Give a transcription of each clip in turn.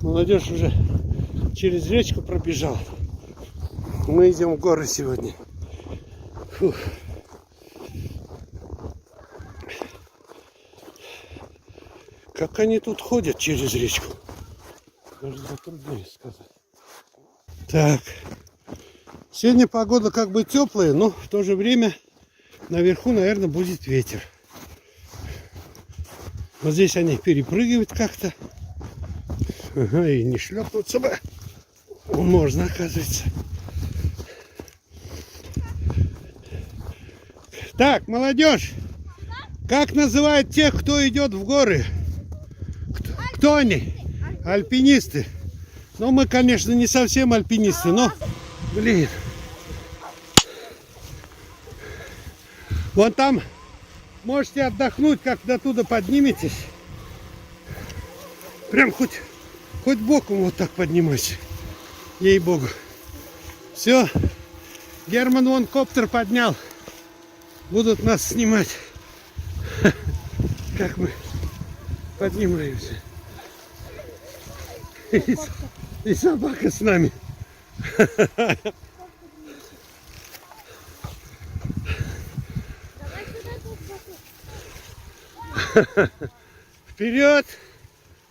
Молодежь уже через речку пробежал. Мы идем в горы сегодня. Фух. Как они тут ходят через речку? Даже затрудняюсь сказать. Так. Сегодня погода как бы теплая, но в то же время наверху, наверное, будет ветер. Вот здесь они перепрыгивают как-то. Ага, и не шлепнуться бы. Можно, оказывается. Так, молодежь, как называют тех, кто идет в горы? Кто они? Альпинисты. Ну, мы, конечно, не совсем альпинисты, но, блин. Вон там можете отдохнуть, как до туда подниметесь. Прям хоть боком вот так поднимайся. Ей-богу. Все. Герман вон коптер поднял. Будут нас снимать. Как мы поднимаемся. И собака с нами. Вперед!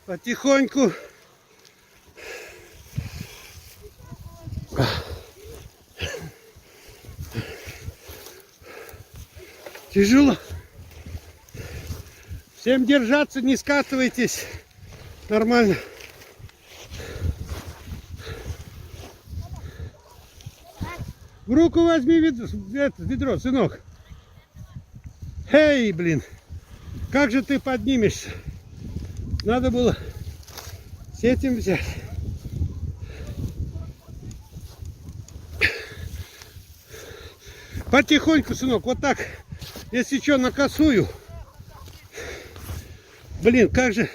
Потихоньку. Тяжело. Всем держаться, не скатывайтесь. Нормально. В руку возьми ведро, сынок. Эй, блин. Как же ты поднимешься? Надо было с этим взять. Потихоньку, сынок, вот так. Если что, на косую. Блин, как же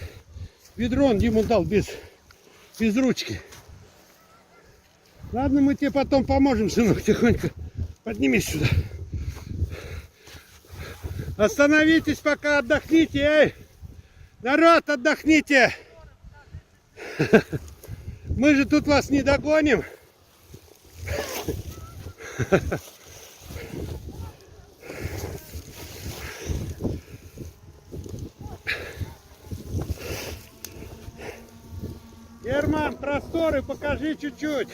ведро он ему дал без ручки. Ладно, мы тебе потом поможем, сынок. Тихонько поднимись сюда. Остановитесь, пока отдохните, эй! Народ, отдохните! Мы же тут вас не догоним. Герман, просторы покажи чуть-чуть.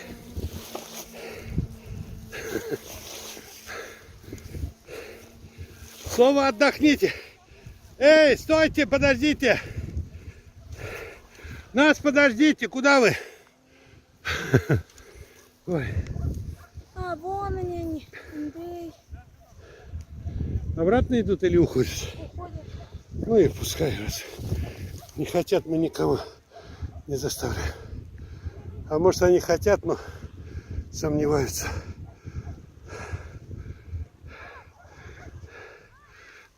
Слово отдохните. Эй, стойте, подождите. Нас подождите, куда вы? Ой. А, вон они, Андрей. Обратно идут или уходят? Уходят. Ну и пускай, раз не хотят, мы никого не заставляем. А может они хотят, но сомневаются.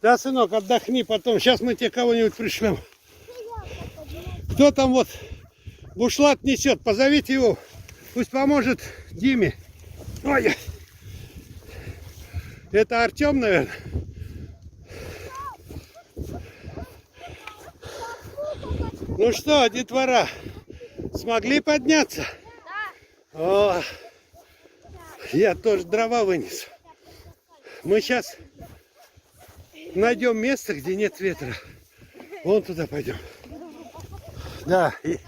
Да, сынок, отдохни потом. Сейчас мы тебе кого-нибудь пришлем. Кто там вот бушлат несет? Позовите его. Пусть поможет Диме. Ой. Это Артем, наверное. Ну что, детвора, смогли подняться? Да. О, я тоже дрова вынес. Мы сейчас найдем место, где нет ветра. Вон туда пойдем. Да, и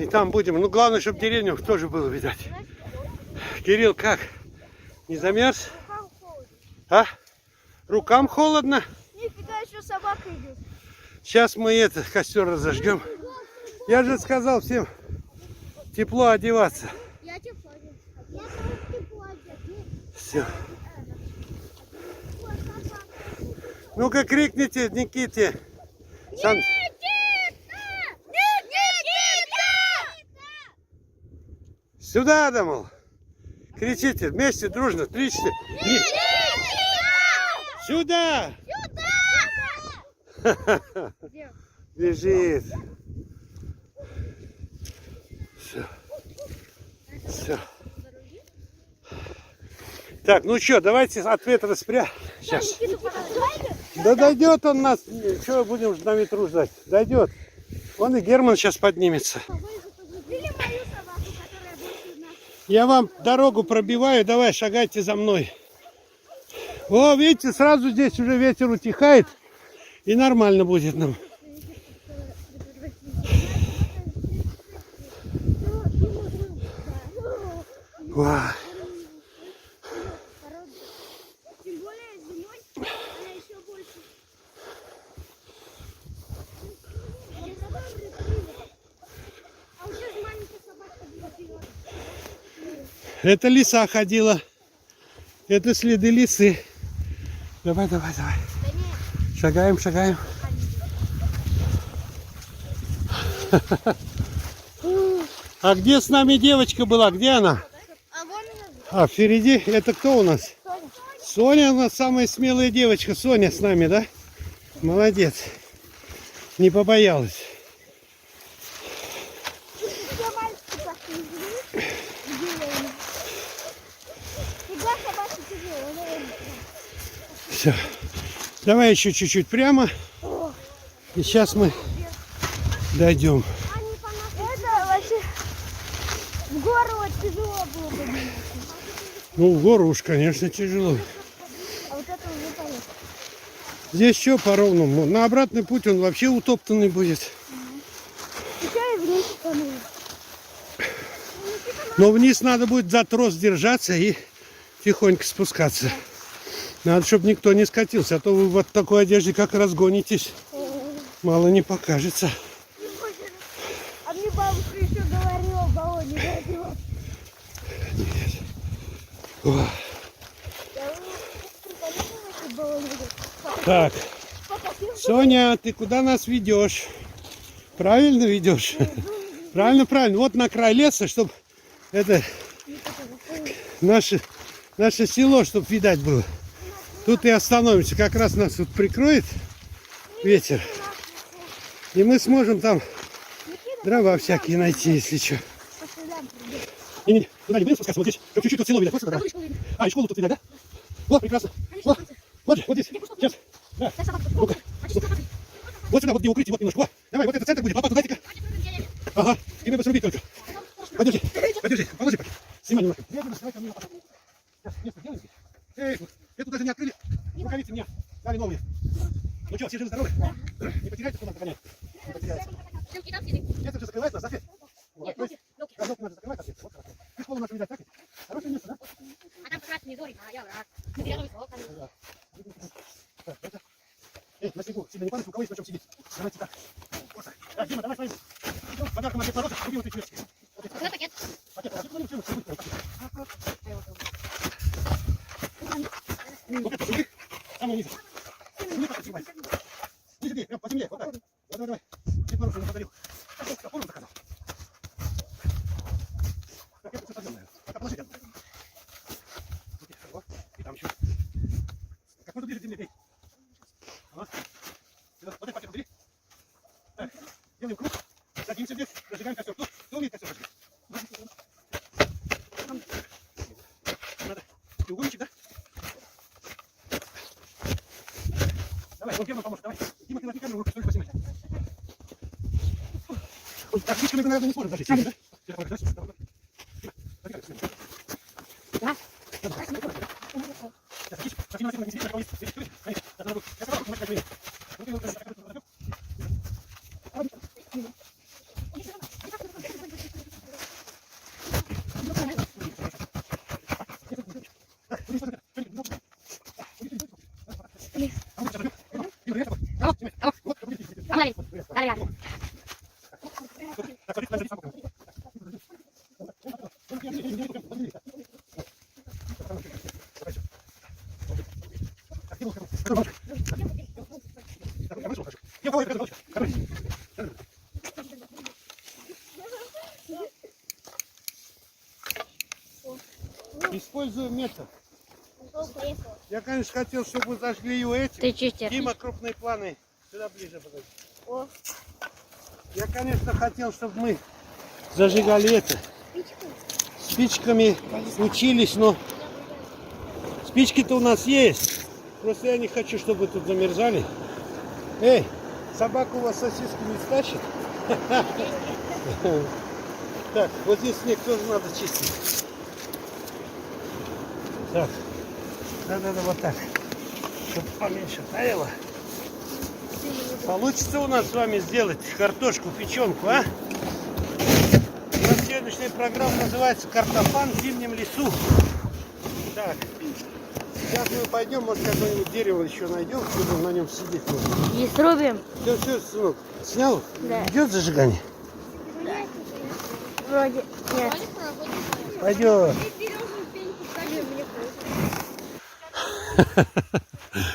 там будем. Ну, главное, чтобы деревню тоже было видать. Кирилл, как? Не замерз? А? Рукам холодно? Нифига, еще собака идет. Сейчас мы костер разожгем. Я же сказал всем тепло одеваться. Я тепло одет. Я тоже тепло одет. Все. Ну-ка крикните, Никите. Сан... Сюда, Адамл. Кричите вместе, дружно. 3, 4. Сюда! Сюда! Бежит. Все. Все. Так, ну что, давайте от ветра Сейчас. Да дойдет он нас. Что будем на ветру ждать? Дойдет. Вон и Герман сейчас поднимется. Я вам дорогу пробиваю, давай, шагайте за мной. О, видите, сразу здесь уже ветер утихает, и нормально будет нам. Вау. Тем более зимой она еще больше. А уже же маленькая собака была вперед. Это лиса ходила. Это следы лисы. Давай, давай, давай. Да нет. Шагаем, шагаем. А где с нами девочка была? Где она? А вон она. А, впереди. Это кто у нас? Соня. Соня у нас самая смелая девочка. Соня с нами, да? Молодец. Не побоялась. Все мальчики пошли. Делаем. Фига собаки тяжелая. Все. Давай еще чуть-чуть прямо. И сейчас мы дойдем. Это вообще в гору вот тяжело было бы. Ну, в гору уж, конечно, тяжело. А вот это уже поехало. Здесь что по-ровному? На обратный путь он вообще утоптанный будет. Еще и вниз понули. Но вниз надо будет за трос держаться и тихонько спускаться. Надо, чтобы никто не скатился, а то вы вот в такой одежде как разгонитесь. Мало не покажется. А мне бабушка еще говорила, в баллоне возила. О, Я приколюсь, в баллоне возила. так, Соня, ты куда нас ведешь? Правильно ведешь? Правильно, правильно. Вот на край леса, чтобы это наше село, чтобы видать было. Тут и остановимся. Как раз нас тут прикроет ветер. И мы сможем там дрова всякие найти, если что. Не, туда не будем спускаться, вот здесь. Как чуть-чуть тут село видать. Вот сюда, да? А, и школу тут видать, да? Вот, прекрасно. Вот здесь. Сейчас. Да. Ну-ка. Вот сюда, вот где укрытие, вот немножко. Вот. Давай, вот этот центр будет. Лопату дайте-ка. Ага. И мы бы срубить только. Подержи. Положи пока. Снимай немножко. Сейчас, место сделаем здесь. Эй, эту даже не открыли. Рукавицы мне дали новые. Ну что, все живы-здоровы? Не потеряйте, кто нас догоняет. Не потеряйте. Это же закрывается, закрыть. Вот, то есть, газовку надо закрывать, ответ. Вот хорошо. И школу нашу видать, так? Хорошее место, да? А там как раз не зорит, а я рад. Набираю высоко. Так, это. Эй, на снегу, сильно не падайте, у кого есть на чем сидеть. Давайте так. Вот так. Так, Дима, давай своим. Подарком от Деда Мороза, любимый ты чувствуешь. Какой пакет? Пакет, а ты что, что будет? Вот это, смотри. Самое низкое. Не так, снимай. Не сиди, прям по земле, вот так. Давай. Дед Мороз ему подарил. А помню, заказал. Так, это все подъемное. Пока положи рядом. Вот, и там еще. Как можно ближе к земле, бей. Ага. Вот этот пакет убери. Так, делаем круг. Садимся здесь, зажигаем костер. Кто умеет костер зажигать? Надо. Треугольничек, да? Давай, вот Дима поможет, давай. Дима, ты возьми камеру, руку столько поснимай. Так, спичками ты, наверное, не сможешь зажечь, да? Используем метод. Я, конечно, хотел, чтобы вы зажгли его этим. Ты чистер. Дима, крупные планы. Сюда ближе, подойди. О. Я, конечно, хотел, чтобы мы зажигали это. Спичками учились, но спички-то у нас есть. Просто я не хочу, чтобы вы тут замерзали. Эй, собака у вас сосиски не стащит? Так, вот здесь снег тоже надо чистить. Так, надо вот так, чтобы поменьше таяло. Получится у нас с вами сделать картошку, печенку, а? У нас сегодняшняя программа называется «Картофан в зимнем лесу». Так, сейчас мы пойдем, может, какое-нибудь дерево еще найдем, чтобы на нем сидеть можно. И срубим. Все, сынок, снял? Да. Идет зажигание? Вроде нет. Пойдет.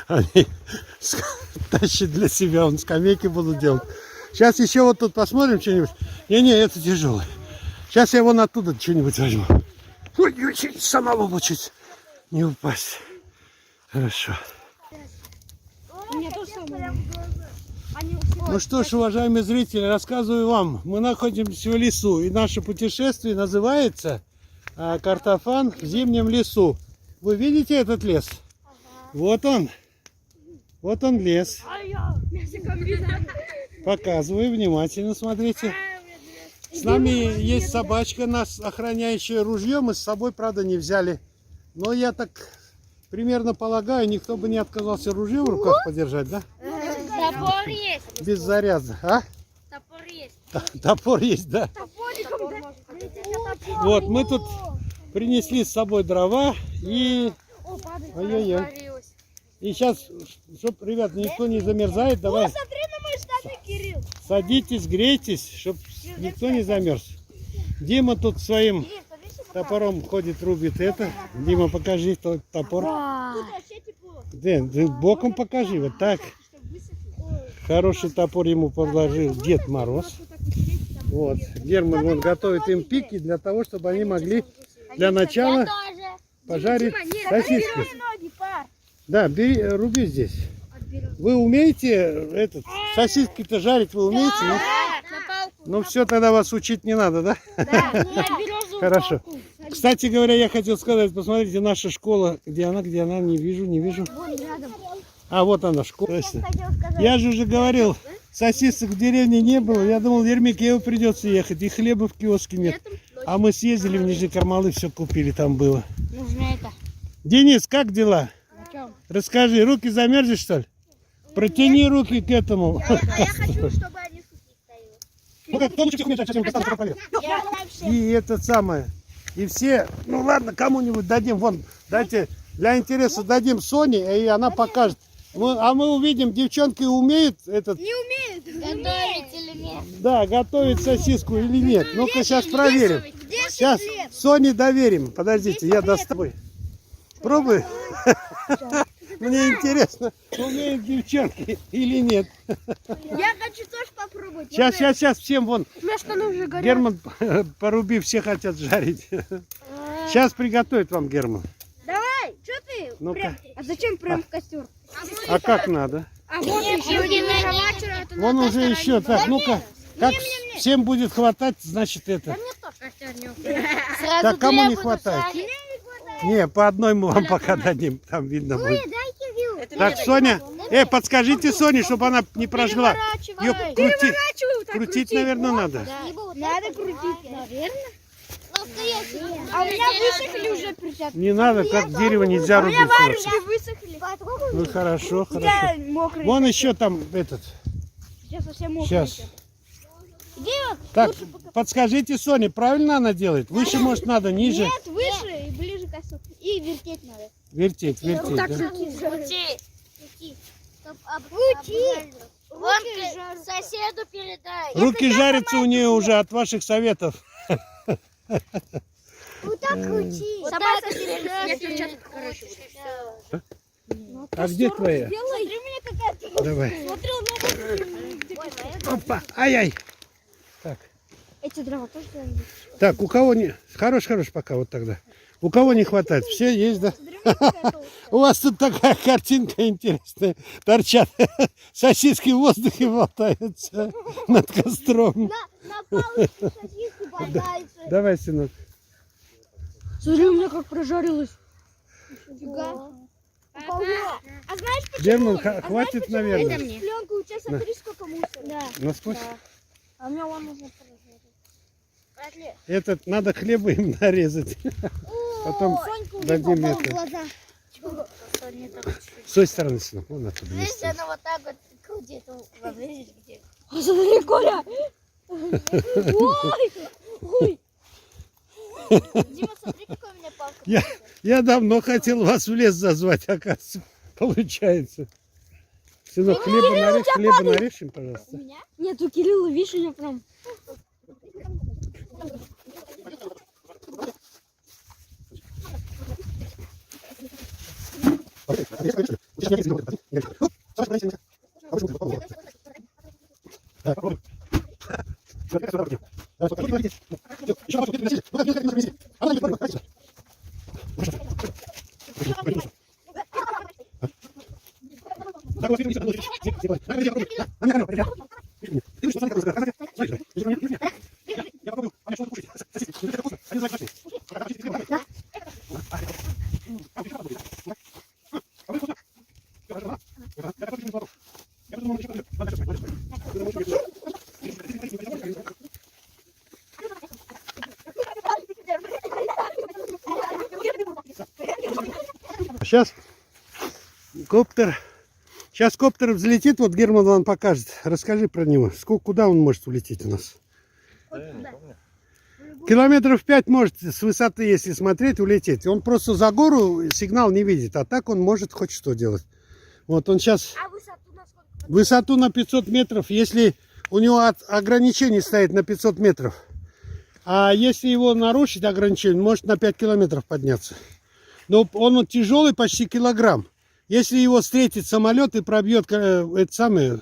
Они тащат для себя, он скамейки будут делать. Сейчас еще вот тут посмотрим что-нибудь. Не, это тяжелое. Сейчас я вон оттуда что-нибудь возьму. Ой, самому бы чуть не упасть. Хорошо. Ну что ж, уважаемые зрители, рассказываю вам. Мы находимся в лесу, и наше путешествие называется «Картофан в зимнем лесу». Вы видите этот лес? Вот он. Вот он лес. Показываю, внимательно смотрите. С нами есть собачка, нас охраняющая ружье. Мы с собой, правда, не взяли. Но я так примерно полагаю, никто бы не отказался ружье в руках подержать, да? Топор есть. Без заряда, а? Топор есть. Топор есть, да? Вот, мы тут принесли с собой дрова и... Ой-ой-ой. И сейчас, чтоб, ребят, никто не замерзает, давай. Смотри на мои штаны, Кирилл. Садитесь, грейтесь, чтобы никто не замерз. Дима тут своим топором ходит, рубит это. Дима, покажи топор. Дэн, ты боком покажи, вот так. Хороший топор ему подложил Дед Мороз. Вот. Герман вон готовит им пики для того, чтобы они могли для начала пожарить сосиски. Да, бери, руби здесь. Вы умеете сосиски-то жарить, вы умеете? Нет? Ну все, тогда вас учить не надо, да? Да. Хорошо. Кстати говоря, я хотел сказать, посмотрите, наша школа, где она, не вижу. А вот она, школа. Точно. Я же уже говорил, сосисок в деревне не было. Я думал, в Ермекеево придется ехать, и хлеба в киоске нет. А мы съездили в Нижний Кармалы, все купили, там было. Нужно это. Денис, как дела? Расскажи, руки замерзли, что ли? Протяни руки к этому. А я хочу, чтобы они сухие. И это самое. И все, ну ладно, кому-нибудь дадим, вон, дайте, для интереса дадим Соне, и она покажет. А мы увидим, девчонки умеют этот... Не умеют. Готовить или нет? Да, готовить сосиску или нет. Ну-ка сейчас проверим. Сейчас Соне доверим. Подождите, я достану. Пробуй. Мне интересно, умеют девчонки или нет. Я хочу тоже попробовать. Сейчас, всем вон. У меня штаны уже горят. Герман, поруби, все хотят жарить. Сейчас приготовит вам Герман. Давай, что ты? Ну-ка. А зачем прям в костер? А как надо? А вот еще один. Вон уже еще. Так, ну-ка. Как всем будет хватать, значит это. Так, кому не хватает? Не, по одной мы вам пока дадим. Там видно будет. Так, Соня, подскажите Соне, чтобы она не прожгла. Ее крутить, наверное, надо. Надо крутить, наверное. А у меня высохли уже перчатки. Не надо, как дерево нельзя рубить. Варежки высохли. Ну хорошо. Я мокрый. Вон еще там этот. Сейчас совсем мокрый. Сейчас. Где вот? Так, подскажите Соне, правильно она делает? Выше, может, надо, ниже? Нет, выше и ближе к косу. И вертеть надо. Вертеть, да? Крути. Вон соседу передай. Руки жарятся у нее уже от ваших советов. Вот так крути. Сама передай. А где твоя? Смотри, у меня какая-то. Давай. Смотри, у меня. Опа, ай-яй. Так. Эти дрова тоже. Так, у кого не... Хорош, пока вот тогда. У кого не хватает? Все есть, да? У вас тут такая картинка интересная. Торчат сосиски в воздухе болтаются над костром. На палочке сосиски болтаются. Давай, сынок. Смотри, у меня как прожарилось. Фига. А знаешь почему? Герман, хватит, наверное. Пленка, у тебя смотри, сколько мусора. Да. Насквозь? А мне он нужно прожарить. Этот надо хлеба им нарезать. О, Потом дадим это. глаза. С той стороны, сынок, вон оттуда. Видишь, есть. она вот так вот крутит. Вот видишь, где? Смотри, Коля. Ой, ой. Дима, смотри, какой у меня палка. Я давно хотел вас в лес зазвать, оказывается. Получается. Сынок, хлеба нарежь им, пожалуйста. Нет, у Кирилла, видишь, у него прям... Сейчас коптер. Сейчас коптер взлетит, вот Герман вам покажет. Расскажи про него. Куда он может улететь у нас? Километров 5 может с высоты, если смотреть, улететь. Он просто за гору сигнал не видит, а так он может хоть что делать. Вот он сейчас А высоту на сколько? высоту на 500 метров, если у него ограничение стоит на 500 метров. А если его нарушить ограничение, может на 5 километров подняться. Но он тяжелый, почти килограмм. Если его встретит самолет и пробьет это самое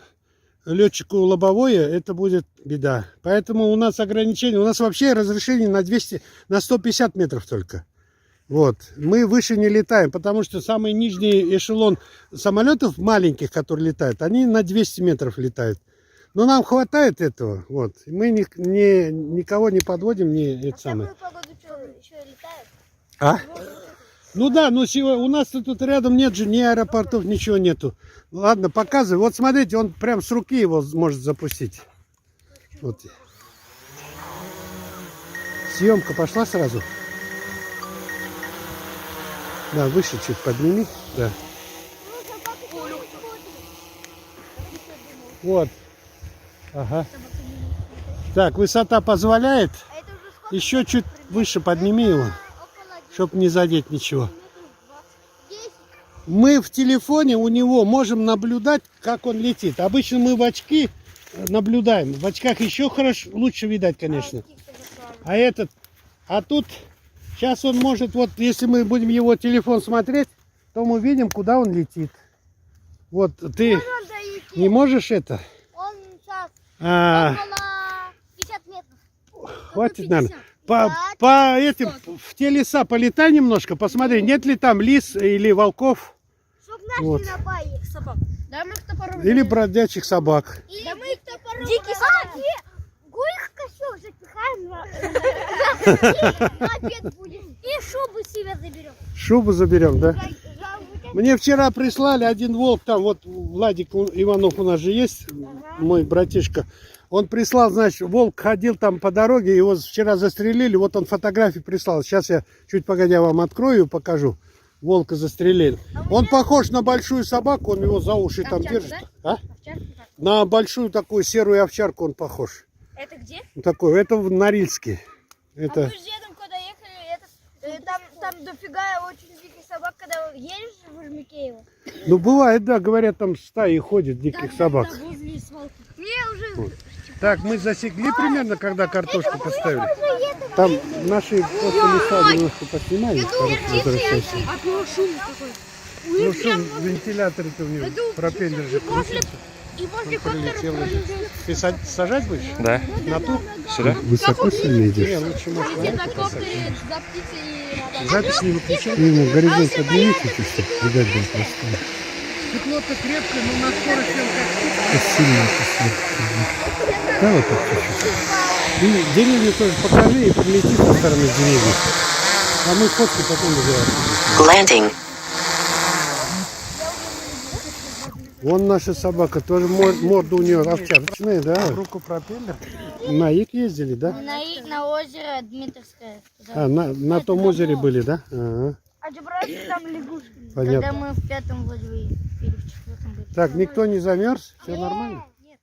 летчику лобовое, это будет беда. Поэтому у нас ограничение. У нас вообще разрешение на 150 метров только. Вот. Мы выше не летаем, потому что самый нижний эшелон самолетов маленьких, которые летают, они на 200 метров летают. Но нам хватает этого. Вот. Мы никого не подводим, это самое. Погоду еще летает? А? Ну да, но сегодня, у нас тут рядом нет же ни аэропортов, ничего нету. Ладно, показывай. Вот смотрите, он прям с руки его может запустить. Вот. Съемка пошла сразу. Да, выше чуть подними. Да. Вот. Ага. Так, высота позволяет. Еще чуть выше подними его, чтобы не задеть ничего. Мы в телефоне у него можем наблюдать, как он летит. Обычно мы в очки наблюдаем. В очках еще хорошо, лучше видать, конечно. А тут сейчас он может, вот если мы будем его телефон смотреть, то мы видим, куда он летит. Вот ты не можешь это? Он сейчас А, 50 метров. хватит, наверное. По этим, в те леса полетай немножко, посмотри, нет ли там лис или волков. Чтоб нашли Вот. на бае собак. Да мы их топором. Или бродячих собак. Да мы их топором. Дикий собак. Гуих косёк запихаем. На обед будем. И шубу себе заберем. Шубу заберем, да? Мне вчера прислали один волк, там вот Владик Иванов у нас же есть, мой братишка. Он прислал, значит, волк ходил там по дороге, его вчера застрелили, вот он фотографии прислал. Сейчас я чуть погодя вам открою и покажу. Волка застрелили. Он похож на большую собаку, он его за уши там держит. А? На большую такую серую овчарку он похож. Это где? Такой, это в Норильске. Это... А мы с дедом, когда ехали, там дофига очень диких собак, когда едешь в Жмикеево. Ну бывает, да, говорят, там стаи ходят диких собак. Мне уже... Так, мы засекли примерно, когда картошку поставили. Там наши просто леса немножко поснимали. Возвращайся. Ну шум, вентиляторы-то у него, пропеллер же крутится. Он прилетел уже. Ты сажать будешь? Да. На ту? Сюда? Высоко сильно идешь. Не, лучше может на эту посадить. Запись не выключай. Ну, горизонт поднимите, чисто. Видать, да, просто. Стекло-то крепкое, но на скорости он как сильно. Да, вот так чуть-чуть. И деревья тоже покажи и прилети со стороны деревьев. А мы фотки потом вызываем. Вон наша собака, тоже морда у нее овчарочная, да? Руку пропеллер. На Ик ездили, да? На озеро Дмитровское. А, на том озере были, да? Ага, А Джабраиль там лягушки. Когда понятно. мы в 5-м вроде или в 4-м были. Так, никто не замерз? Все нормально? Нет.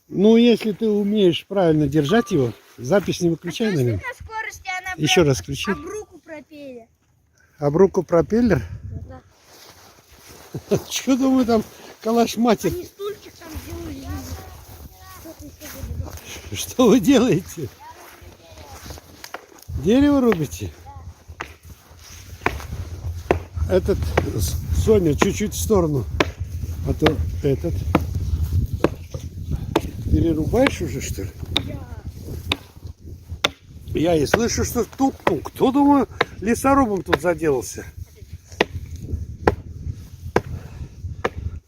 Ну, если ты умеешь правильно держать его, запись не выключай, наверное. На скорости она Еще раз включи. об руку пропели. Об руку пропеллер. Да. Что думаю, там калаш матер? Они стульчик там делали. Что-то еще было. Что вы делаете? Дерево рубите? Этот, Соня, чуть-чуть в сторону. А то этот. Перерубаешь уже, что ли? Я и слышу, что тук-тук. Кто, думаю, лесорубом тут заделался?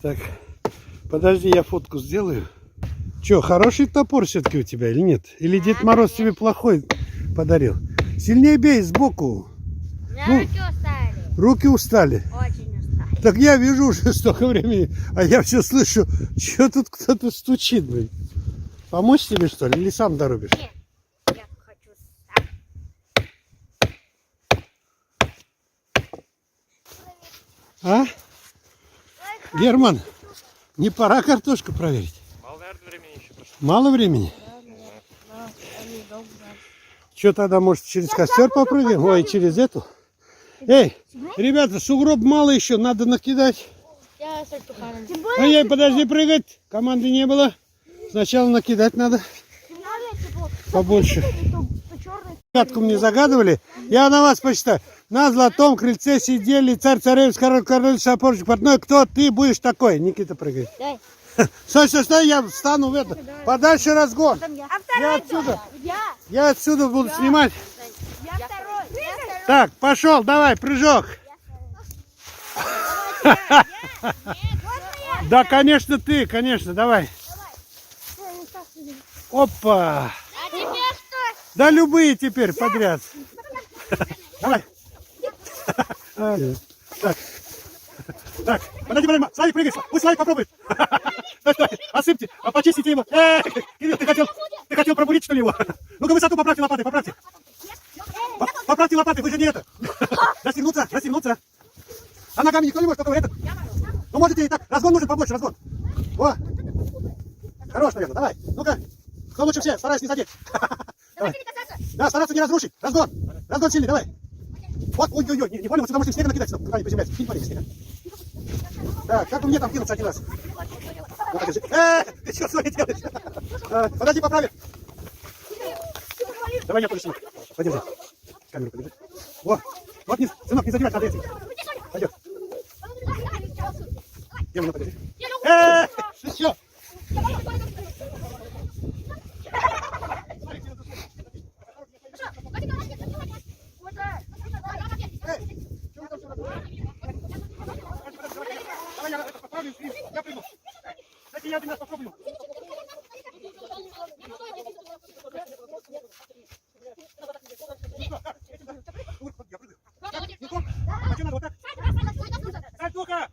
Так, подожди, я фотку сделаю. Че, хороший топор все-таки у тебя или нет? Или Дед Мороз тебе плохой подарил? Сильнее бей сбоку. У меня Ну. руки устали. Руки устали. Очень устали. Так я вижу уже столько времени, а я все слышу, что тут кто-то стучит, блин. Помочь тебе, что ли, или сам дорубишь? Нет, я хочу сам. А? Герман, не пора картошку проверить? Мало, наверное, времени еще прошло. Мало времени? Что тогда, может, через костер попрыгаем? Ой, через эту? Эй, ребята, сугроб мало еще, надо накидать. Я с Артуханом. Тем более, Ай-яй, подожди прыгать, команды не было. Сначала накидать надо побольше. черный. Загадку мне загадывали, я на вас посчитаю. На золотом крыльце сидели царь, царевич, король, сапожник, портной. Кто ты будешь такой? Никита прыгает. Дай. Стой, я встану в это. Подальше разгон. А Я второй отсюда. Я. Я отсюда буду снимать. Я второй. Так, пошел, давай, прыжок. Да, конечно, ты, конечно, давай. Опа. А теперь что? Да любые теперь подряд. Давай. Так. Так, подожди, Славик, прыгай. Пусть Славик попробует. Стой, осыпьте, почистите его. Кирилл, ты хотел пробурить, что ли, его? Ну-ка, высоту поправьте лопатой, поправьте. Поправьте лопатой, вы же не это. Растянуться. А ногами никто не может, только этот. Ну, можете и так. Разгон нужен побольше, разгон. О. Хорош, наверное, давай. Ну-ка. Кто лучше всех, старайся не задеть. Давай. Да, стараться не разрушить. Разгон сильный, давай. Вот, ой-ой-ой, не больно, вот сюда можете снега накидать, куда не приземляется. Кинь парень снега. Так, как бы мне там кинуться один раз? Ну, подержи. Ты что свои делаешь? Подожди, поправь. Давай я полечу. Подержи. Камеру подержи. Вот, не, сынок, не задевать надо этим. Пойдет. Демона, подержи. Ты что? Давай я это поправлю, я прыгну. Дайте я один раз попробую. Я прыгаю. А что надо, вот так? Сальтуха!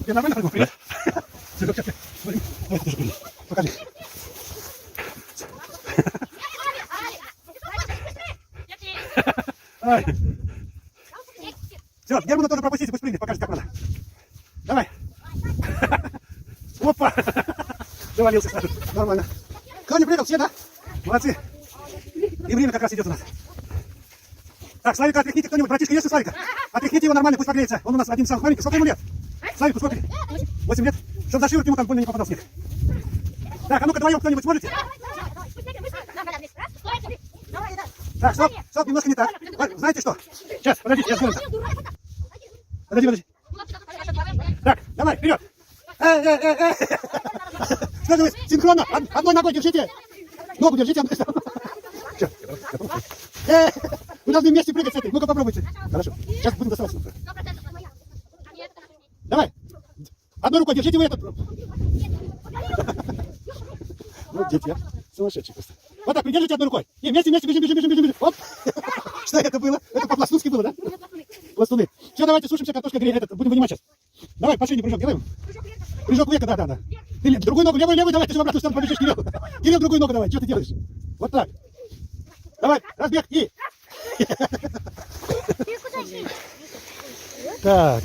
Тебе нормально прыгнул? Привет. Покажи. Давай. Все, Германа тоже пропустите, пусть прыгнет, покажет, как надо. Давай. Опа. Завалился сразу. Нормально. Кто не прыгал, все, да? Молодцы. И время как раз идет у нас. Так, Славика отряхните кто-нибудь. Братишка есть у Славика? Отряхните его нормально, пусть погреется. Он у нас один из самых маленьких. Сколько ему лет? Славику сколько? 8 лет? Чтоб за шиворот ему там больно не попадал снег. Так, а ну-ка вдвоем кто-нибудь сможете? Так, стоп, немножко не так. Знаете что? Сейчас, подождите, я сделаю так. Подожди. Так, давай, вперед. Что же вы, синхронно, одной ногой держите. Ногу держите. Все. Вы должны вместе прыгать с этой. Ну-ка попробуйте. Хорошо. Сейчас будем доставать. Давай. Одной рукой держите вы этот. Ну, дети, а? Сумасшедший просто. Вот так, придержите одной рукой. И вместе, бежим. Оп. Что это было? Это по-пластунски было, да? Пластуны. Все, давайте, сушимся, картошка греет. Будем вынимать сейчас. Давай, последний прыжок делаем. Прыжок века, да. Ты другую ногу, левую, давай, ты же в обратную сторону побежишь, Кирилл. Кирилл, другую ногу давай, что ты делаешь? Вот так. Давай, разбег и... Так.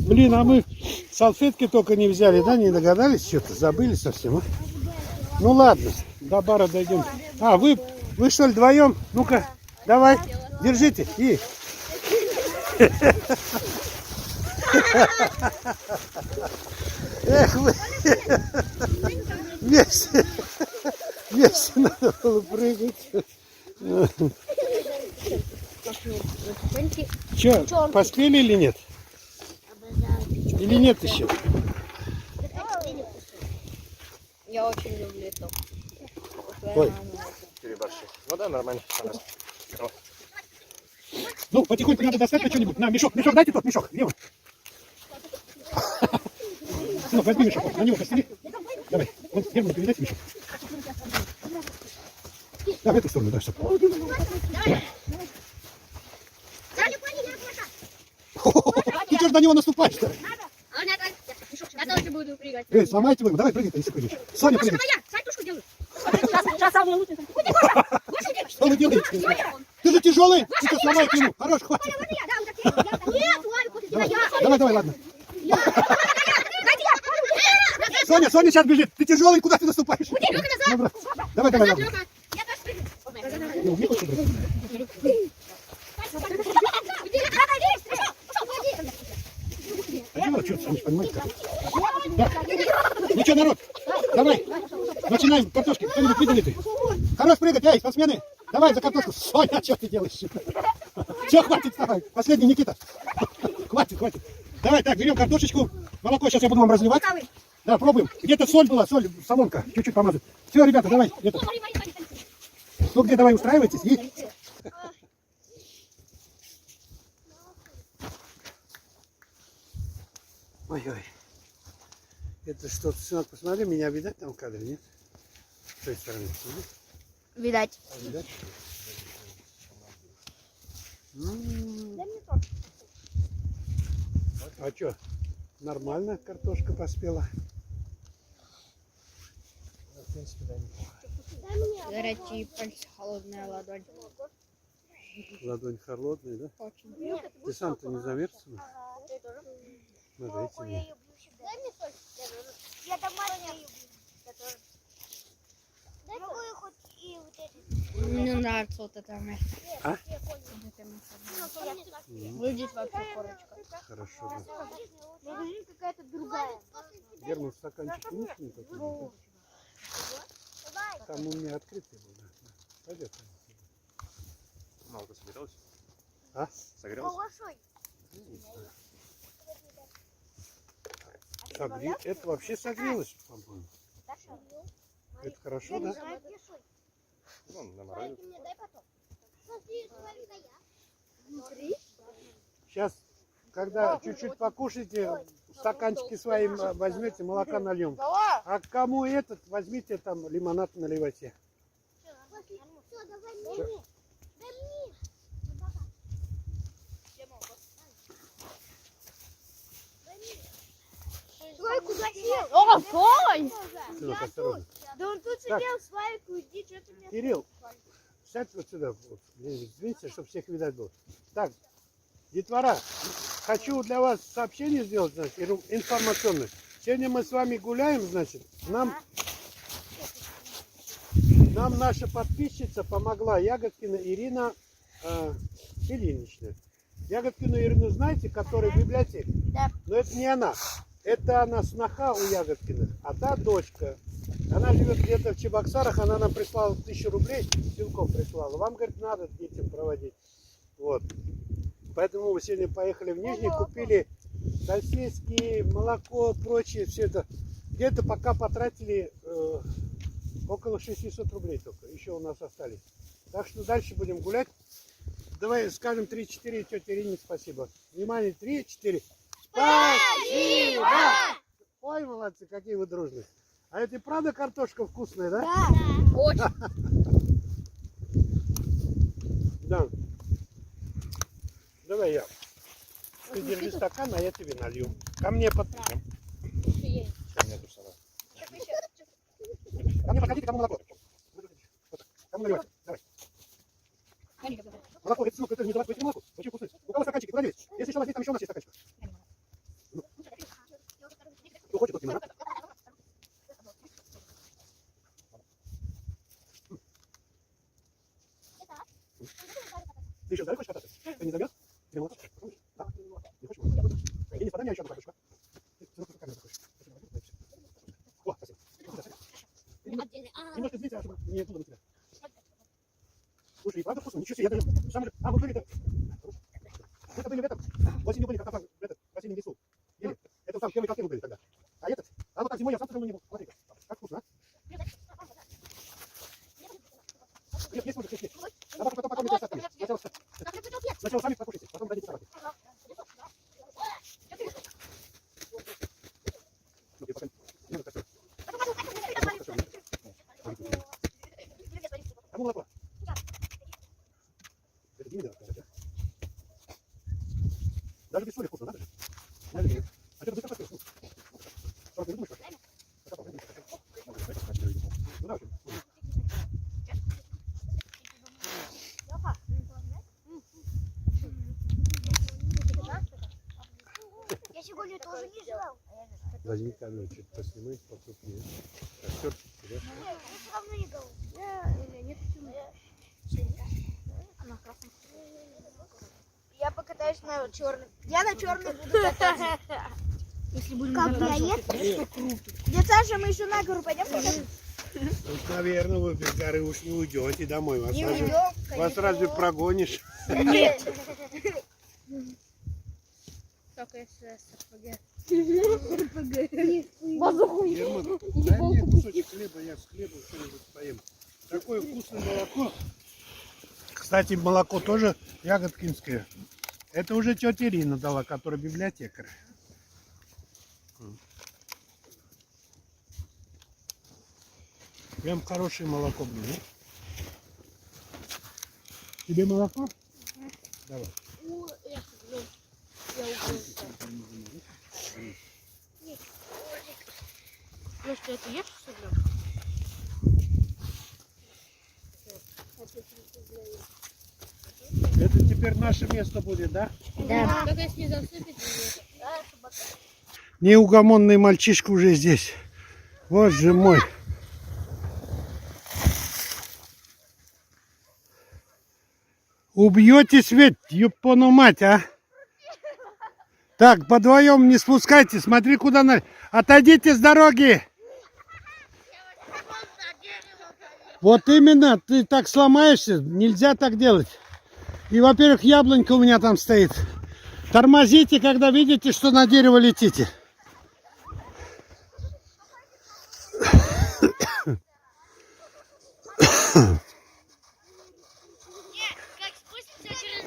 Блин, а мы салфетки только не взяли, да? Не догадались что-то? Забыли совсем, а? Ну ладно, до бара дойдем. А, вы что ли вдвоем? Ну-ка, давай, держите. И... Эх вы. Вместе надо было прыгать. Че, поспели или нет? Или нет еще? Я очень люблю это. Ой. Переборщи. Ну да, нормально. Ну, потихоньку надо достать что-нибудь. На, мешок, дайте тот мешок. Где он? Сынок, возьми мешок, на него постели. Давай, вот Герману передайте мешок. Да, в эту сторону, да, чтобы. Ты что ж на него наступаешь-то? Я тоже буду прыгать. Эй, сломайте вы его, давай прыгай, если прыгаешь. Соня, прыгай. Я сальтушку делаю. Сейчас самое лучшее. Что вы делаете? Ты же тяжелый, ты что сломаете ему. Хорош, хватит. Давай, ладно. Соня сейчас бежит. Ты тяжелый, куда ты наступаешь? Давай, ладно. Ну, мне хочешь брать? А дело что, Соня, понимаете, как? Так. Ну что, народ, давай, начинаем картошки. Кто-нибудь видели ты? Хорош прыгать, эй, спортсмены. Давай за картошку. Соня, что ты делаешь? Все, хватит, давай. Последний, Никита. Хватит. Давай, так, берем картошечку. Молоко сейчас я буду вам разливать. Да, пробуем. Где-то соль была, солонка. Чуть-чуть помазать. Все, ребята, давай. Ну, где давай устраивайтесь. И... Ой-ой. Это что-то, сынок, посмотри, меня видать там в кадре, нет? С той стороны. Видать. Видать? А что, нормально картошка поспела? В принципе, да, неплохо. Горячие пальцы, холодная ладонь. Ладонь холодная, да? Очень. Ты сам-то не замерз? Надо идти мне. Дай мне соль. Я домашний люблю. Другую хоть и вот эти. Мне нравится вот это мясо. А? Вот это мясо. Выглядит вообще корочка. Хорошо, да. Магазин какая-то другая. Герман, стаканчик есть не такой? Там у меня открытый был, да. Пойдет. Молоко согрелось? А? Согрелось? Большой. Это вообще согрелось, по-моему. Это хорошо, да? Ну, на морозе. Сейчас, когда чуть-чуть покушаете, стаканчики свои возьмете, молока нальем. А кому этот, возьмите там лимонад наливайте. Ой, куда сел? О, Коль! Сынок, осторожно. Да он тут Так. сидел, Славик, уйди, что ты мне... Кирилл, сядь вот сюда, вот, сдвинься, чтобы всех видать было. Так, детвора, хочу для вас сообщение сделать, значит, информационное. Сегодня мы с вами гуляем, значит, нам наша подписчица помогла, Ягодкина Ирина Ильинична. Ягодкину Ирину знаете, которая в библиотеке? Да. Но это не она. Это она сноха у Ягодкиных, а та дочка. Она живет где-то в Чебоксарах, она нам прислала 1000 рублей, силком прислала. Вам, говорит, надо детям проводить. Вот. Поэтому мы сегодня поехали в Нижний, купили сосиски, молоко, прочее, все это. Где-то пока потратили около 600 рублей только. Еще у нас остались. Так что дальше будем гулять. Давай скажем 3-4 тете Ирине спасибо. Внимание, 3-4. Спасибо! Ой, молодцы, какие вы дружные. А это и правда картошка вкусная, да? Очень. Да. Давай я. Ты держи стакан, а я тебе налью. Ко мне подходи. Ко мне подходите, кому молоко. Кому наливать? Давай. Молоко, это ссылка, это не давать молоко. Очень вкусный. У кого стаканчики, клади. Если что, возьми, там еще у нас есть стаканчик. Кто хочет, тот не надо. Ты еще хочешь кататься? Ты не замерз? Тебе молоко? Да? Не хочешь молоко? Денис, подай мне еще одну картошку. О, спасибо. Немножко сдвинься, чтобы не было на тебя. Слушай, и правда вкусно? Ничего себе, я даже сам же... А, вы были-то... Это были в этом... Осенью были как-то в этом, в осеннем лесу. Или... Это сам первый коктейль были тогда. А этот... А вот так зимой я сам тоже не был. Смотри-ка. Как вкусно, а? Нет, есть может, есть. А потом покормите остатками. Сначала сами покушайте, потом дадите собаке. Ну, ты пока... Не, ну, костер. Кому молоко? Это Диме делать, кстати. Даже без соли вкусно, надо же. Я люблю. А что ты быстро поспел? Что ты думаешь, Паша? Ну, да, очень. Я сегодня тоже не жрал. Возьми камеру, чуть поснимай, покрупнее. Костер, да? Я все равно не голодный. Я покатаюсь на черный. Я на черный буду кататься. Если будем Кабриолет? Дядя Саша, мы еще на гору пойдем? Вот, наверное, вы без горы уж не уйдете домой. Не уйдем. Вас разве прогонишь? Нет. Только если РПГ. Герман, дай мне кусочек хлеба, я с хлебом что-нибудь поем. Такое вкусное молоко. Кстати, молоко тоже ягодкинское. Это уже тетя Ирина дала, которая библиотекарь. Прям хорошее молоко, блин. Тебе молоко? Давай. Ну что, это ешь, что ли? Это теперь наше место будет, да? Да. Только если не засыпать, Неугомонный мальчишка уже здесь. Вот же мой. Убьетесь ведь, юпону мать, а? Так, по вдвоем не спускайте, смотри куда на... Отойдите с дороги! Вот именно, ты так сломаешься, нельзя так делать. И, во-первых, яблонька у меня там стоит. Тормозите, когда видите, что на дерево летите. Как спуститься через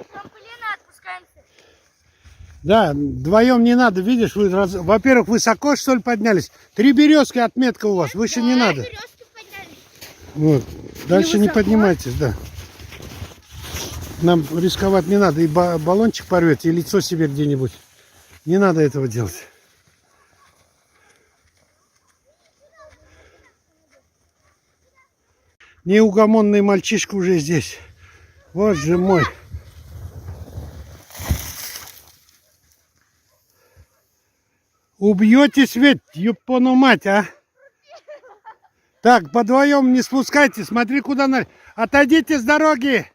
трамплина отпускаемся. Да, вдвоем не надо, видишь, вы, во-первых, высоко, что ли, поднялись. 3 березки отметка у вас, выше не надо. Вот, дальше не поднимайтесь, да. Нам рисковать не надо, и баллончик порвете, и лицо себе где-нибудь. Не надо этого делать. Неугомонный мальчишка уже здесь. Вот же мой. Убьетесь ведь, юпону мать, а? Так, по вдвоем не спускайте, смотри куда на... Отойдите с дороги!